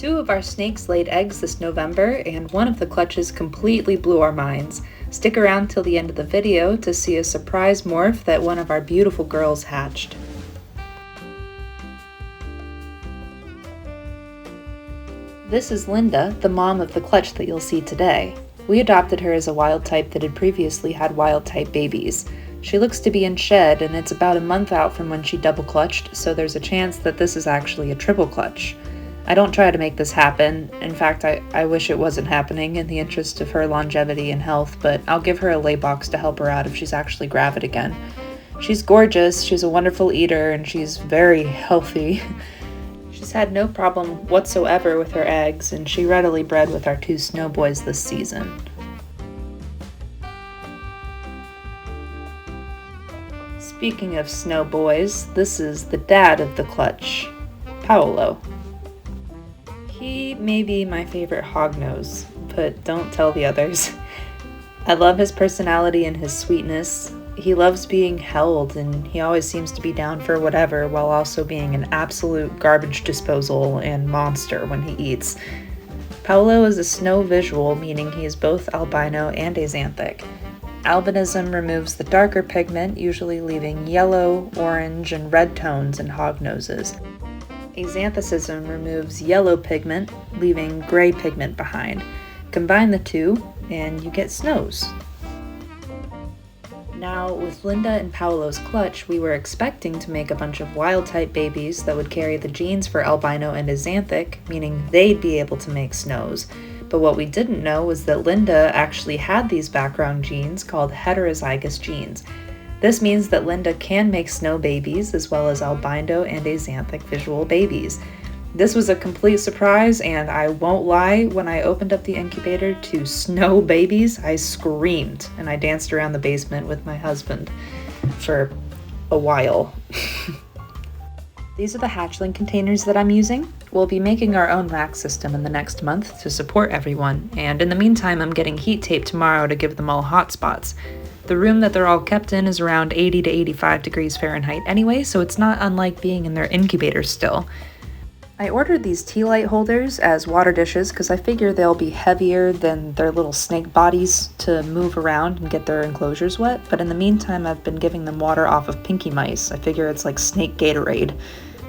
Two of our snakes laid eggs this November, and one of the clutches completely blew our minds. Stick around till the end of the video to see a surprise morph that one of our beautiful girls hatched. This is Linda, the mom of the clutch that you'll see today. We adopted her as a wild type that had previously had wild type babies. She looks to be in shed, and it's about a month out from when she double clutched, so there's a chance that this is actually a triple clutch. I don't try to make this happen. In fact, I wish it wasn't happening in the interest of her longevity and health, but I'll give her a lay box to help her out if she's actually gravid again. She's gorgeous, she's a wonderful eater, and she's very healthy. She's had no problem whatsoever with her eggs, and she readily bred with our two snow boys this season. Speaking of snow boys, this is the dad of the clutch, Paolo. He may be my favorite hognose, but don't tell the others. I love his personality and his sweetness. He loves being held, and he always seems to be down for whatever, while also being an absolute garbage disposal and monster when he eats. Paolo is a snow visual, meaning he is both albino and axanthic. Albinism removes the darker pigment, usually leaving yellow, orange, and red tones in hognoses. Axanthicism removes yellow pigment, leaving gray pigment behind. Combine the two, and you get snows. Now, with Linda and Paolo's clutch, we were expecting to make a bunch of wild-type babies that would carry the genes for albino and axanthic, meaning they'd be able to make snows. But what we didn't know was that Linda actually had these background genes called heterozygous genes. This means that Linda can make snow babies as well as albino and axanthic visual babies. This was a complete surprise, and I won't lie, when I opened up the incubator to snow babies, I screamed, and I danced around the basement with my husband for a while. These are the hatchling containers that I'm using. We'll be making our own rack system in the next month to support everyone, and in the meantime I'm getting heat tape tomorrow to give them all hot spots. The room that they're all kept in is around 80 to 85 degrees Fahrenheit anyway, so it's not unlike being in their incubator still. I ordered these tea light holders as water dishes because I figure they'll be heavier than their little snake bodies to move around and get their enclosures wet, but in the meantime I've been giving them water off of pinky mice. I figure it's like snake Gatorade.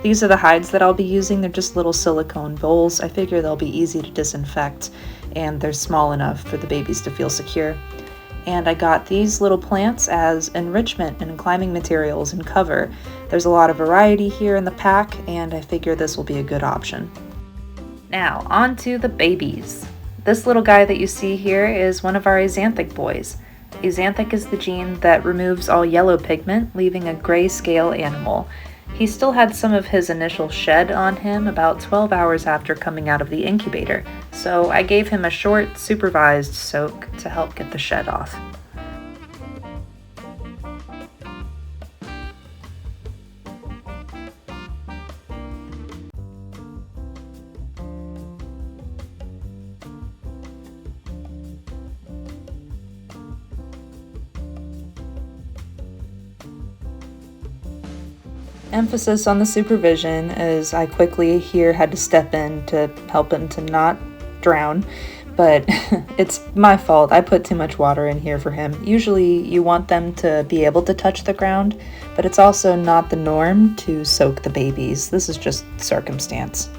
These are the hides that I'll be using. They're just little silicone bowls. I figure they'll be easy to disinfect, and they're small enough for the babies to feel secure. And I got these little plants as enrichment and climbing materials and cover. There's a lot of variety here in the pack, and I figure this will be a good option. Now, on to the babies. This little guy that you see here is one of our axanthic boys. Axanthic is the gene that removes all yellow pigment, leaving a gray scale animal. He still had some of his initial shed on him about 12 hours after coming out of the incubator, so I gave him a short, supervised soak to help get the shed off. Emphasis on the supervision, as I quickly here had to step in to help him to not drown, but it's my fault. I put too much water in here for him. Usually you want them to be able to touch the ground, but it's also not the norm to soak the babies. This is just circumstance.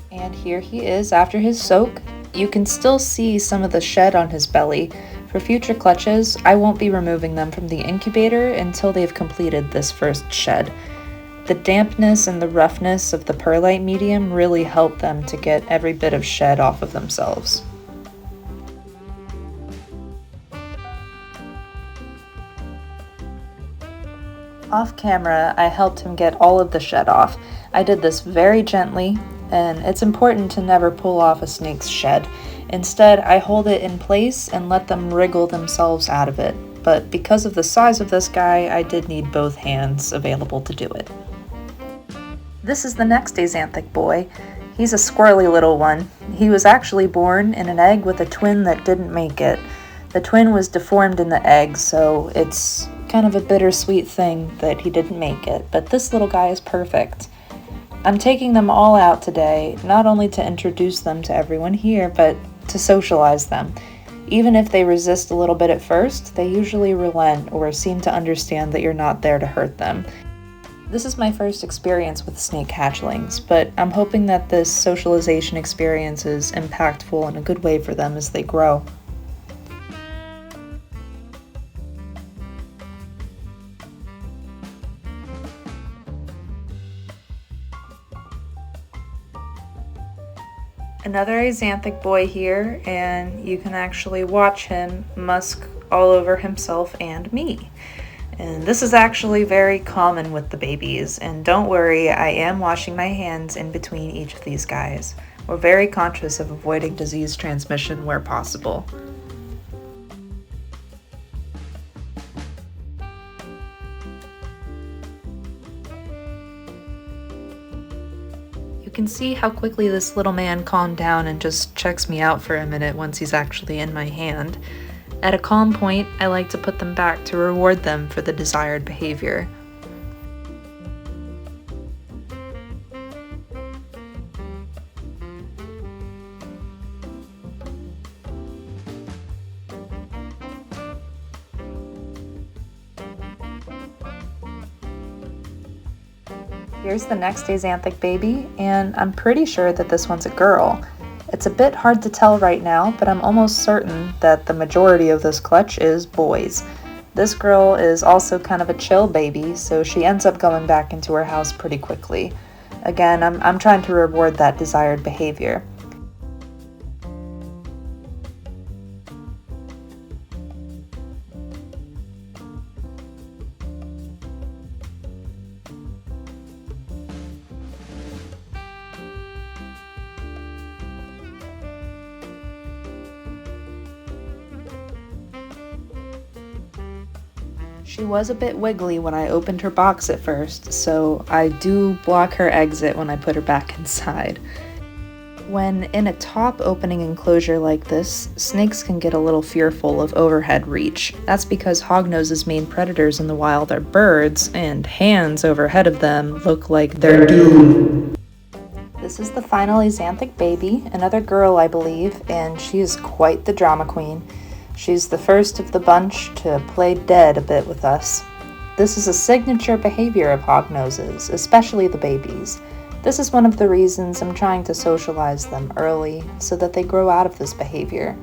And here he is after his soak. You can still see some of the shed on his belly. For future clutches, I won't be removing them from the incubator until they've completed this first shed. The dampness and the roughness of the perlite medium really help them to get every bit of shed off of themselves. Off camera, I helped him get all of the shed off. I did this very gently, and it's important to never pull off a snake's shed. Instead, I hold it in place and let them wriggle themselves out of it. But because of the size of this guy, I did need both hands available to do it. This is the next axanthic boy. He's a squirrely little one. He was actually born in an egg with a twin that didn't make it. The twin was deformed in the egg, so it's kind of a bittersweet thing that he didn't make it. But this little guy is perfect. I'm taking them all out today, not only to introduce them to everyone here, but to socialize them. Even if they resist a little bit at first, they usually relent or seem to understand that you're not there to hurt them. This is my first experience with snake hatchlings, but I'm hoping that this socialization experience is impactful in a good way for them as they grow. Another axanthic boy here, and you can actually watch him musk all over himself and me. And this is actually very common with the babies, and don't worry, I am washing my hands in between each of these guys. We're very conscious of avoiding disease transmission where possible. You can see how quickly this little man calmed down and just checks me out for a minute once he's actually in my hand. At a calm point, I like to put them back to reward them for the desired behavior. Here's the next axanthic baby, and I'm pretty sure that this one's a girl. It's a bit hard to tell right now, but I'm almost certain that the majority of this clutch is boys. This girl is also kind of a chill baby, so she ends up going back into her house pretty quickly. Again, I'm trying to reward that desired behavior. She was a bit wiggly when I opened her box at first, so I do block her exit when I put her back inside. When in a top opening enclosure like this, snakes can get a little fearful of overhead reach. That's because hognoses' main predators in the wild are birds, and hands overhead of them look like they're doomed. This is the final axanthic baby, another girl I believe, and she is quite the drama queen. She's the first of the bunch to play dead a bit with us. This is a signature behavior of hognoses, especially the babies. This is one of the reasons I'm trying to socialize them early, so that they grow out of this behavior.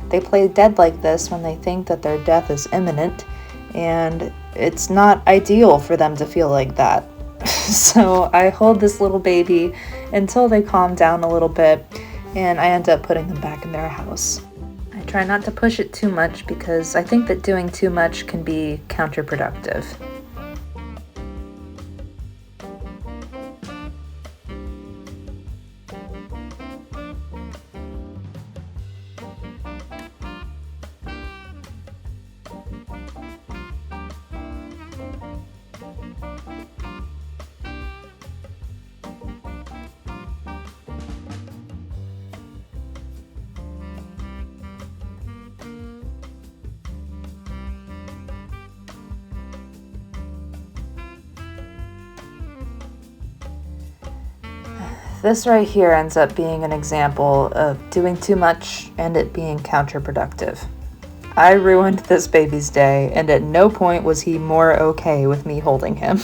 They play dead like this when they think that their death is imminent, and it's not ideal for them to feel like that. So I hold this little baby until they calm down a little bit, and I end up putting them back in their house. I try not to push it too much because I think that doing too much can be counterproductive. This right here ends up being an example of doing too much and it being counterproductive. I ruined this baby's day, and at no point was he more okay with me holding him.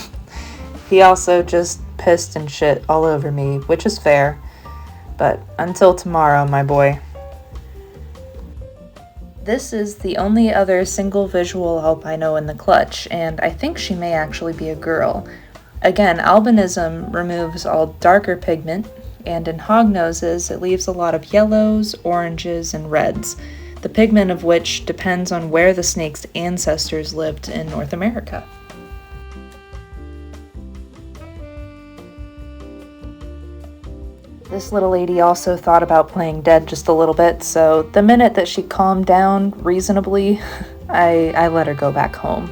He also just pissed and shit all over me, which is fair. But until tomorrow, my boy. This is the only other single visual albino in the clutch, and I think she may actually be a girl. Again, albinism removes all darker pigment, and in hognoses it leaves a lot of yellows, oranges, and reds, the pigment of which depends on where the snake's ancestors lived in North America. This little lady also thought about playing dead just a little bit, so the minute that she calmed down reasonably, I let her go back home.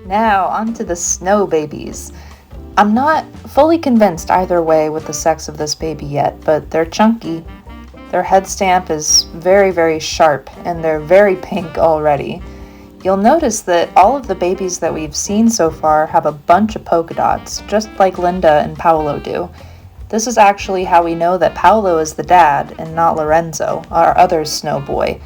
Now, on to the snow babies. I'm not fully convinced either way with the sex of this baby yet, but they're chunky. Their head stamp is very, very sharp, and they're very pink already. You'll notice that all of the babies that we've seen so far have a bunch of polka dots, just like Linda and Paolo do. This is actually how we know that Paolo is the dad and not Lorenzo, our other snow boy.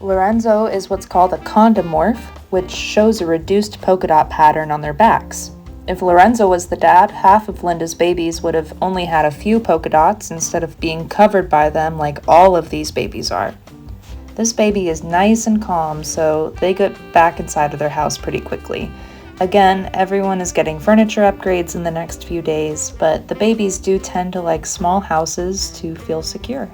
Lorenzo is what's called a conda morph, which shows a reduced polka dot pattern on their backs. If Lorenzo was the dad, half of Linda's babies would have only had a few polka dots instead of being covered by them like all of these babies are. This baby is nice and calm, so they get back inside of their house pretty quickly. Again, everyone is getting furniture upgrades in the next few days, but the babies do tend to like small houses to feel secure.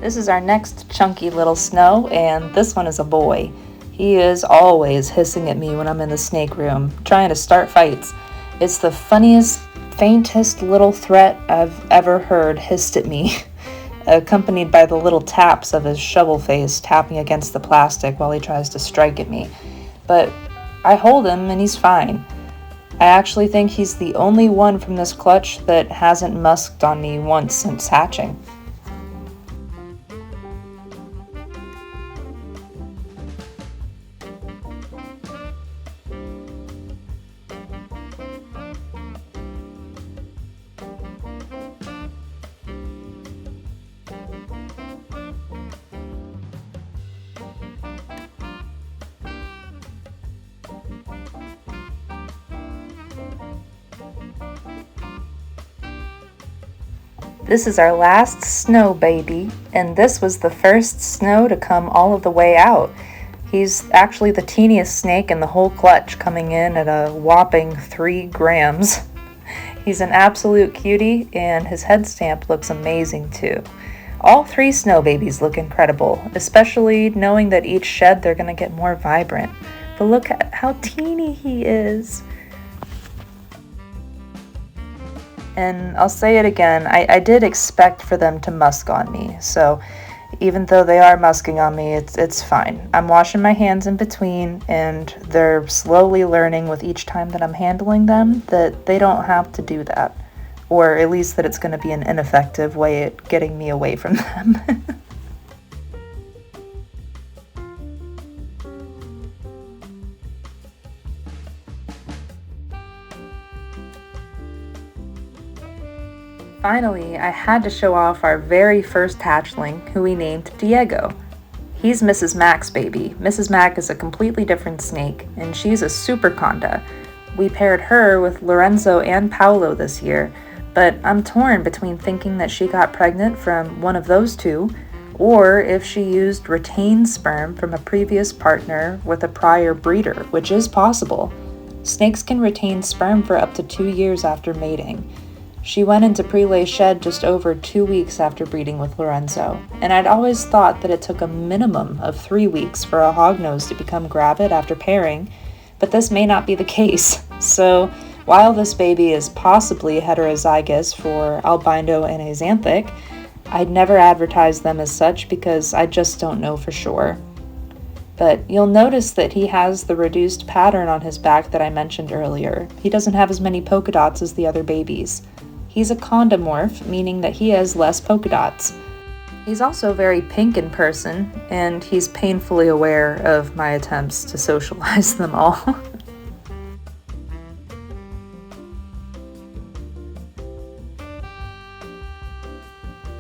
This is our next chunky little snow, and this one is a boy. He is always hissing at me when I'm in the snake room, trying to start fights. It's the funniest, faintest little threat I've ever heard hissed at me, accompanied by the little taps of his shovel face tapping against the plastic while he tries to strike at me. But I hold him and he's fine. I actually think he's the only one from this clutch that hasn't musked on me once since hatching. This is our last snow baby, and this was the first snow to come all of the way out. He's actually the teeniest snake in the whole clutch, coming in at a whopping 3 grams. He's an absolute cutie, and his head stamp looks amazing too. All 3 snow babies look incredible, especially knowing that each shed they're going to get more vibrant. But look at how teeny he is. And I'll say it again, I did expect for them to musk on me, so even though they are musking on me, it's fine. I'm washing my hands in between, and they're slowly learning with each time that I'm handling them that they don't have to do that, or at least that it's going to be an ineffective way at getting me away from them. Finally, I had to show off our very first hatchling, who we named Diego. He's Mrs. Mac's baby. Mrs. Mac is a completely different snake, and she's a super conda. We paired her with Lorenzo and Paolo this year, but I'm torn between thinking that she got pregnant from one of those two, or if she used retained sperm from a previous partner with a prior breeder, which is possible. Snakes can retain sperm for up to 2 years after mating. She went into prelay shed just over 2 weeks after breeding with Lorenzo, and I'd always thought that it took a minimum of 3 weeks for a hognose to become gravid after pairing, but this may not be the case. So while this baby is possibly heterozygous for albino and axanthic, I'd never advertise them as such because I just don't know for sure. But you'll notice that he has the reduced pattern on his back that I mentioned earlier. He doesn't have as many polka dots as the other babies. He's a condomorph, meaning that he has less polka dots. He's also very pink in person, and he's painfully aware of my attempts to socialize them all.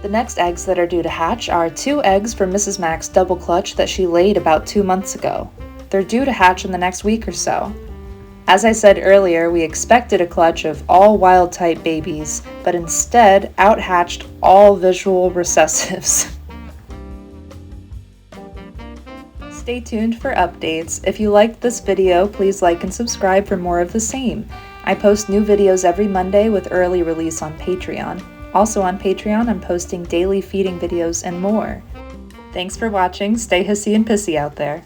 The next eggs that are due to hatch are 2 eggs from Mrs. Mac's double clutch that she laid about 2 months ago. They're due to hatch in the next week or so. As I said earlier, we expected a clutch of all wild-type babies, but instead out-hatched all visual recessives. Stay tuned for updates. If you liked this video, please like and subscribe for more of the same. I post new videos every Monday with early release on Patreon. Also on Patreon, I'm posting daily feeding videos and more. Thanks for watching. Stay hissy and pissy out there.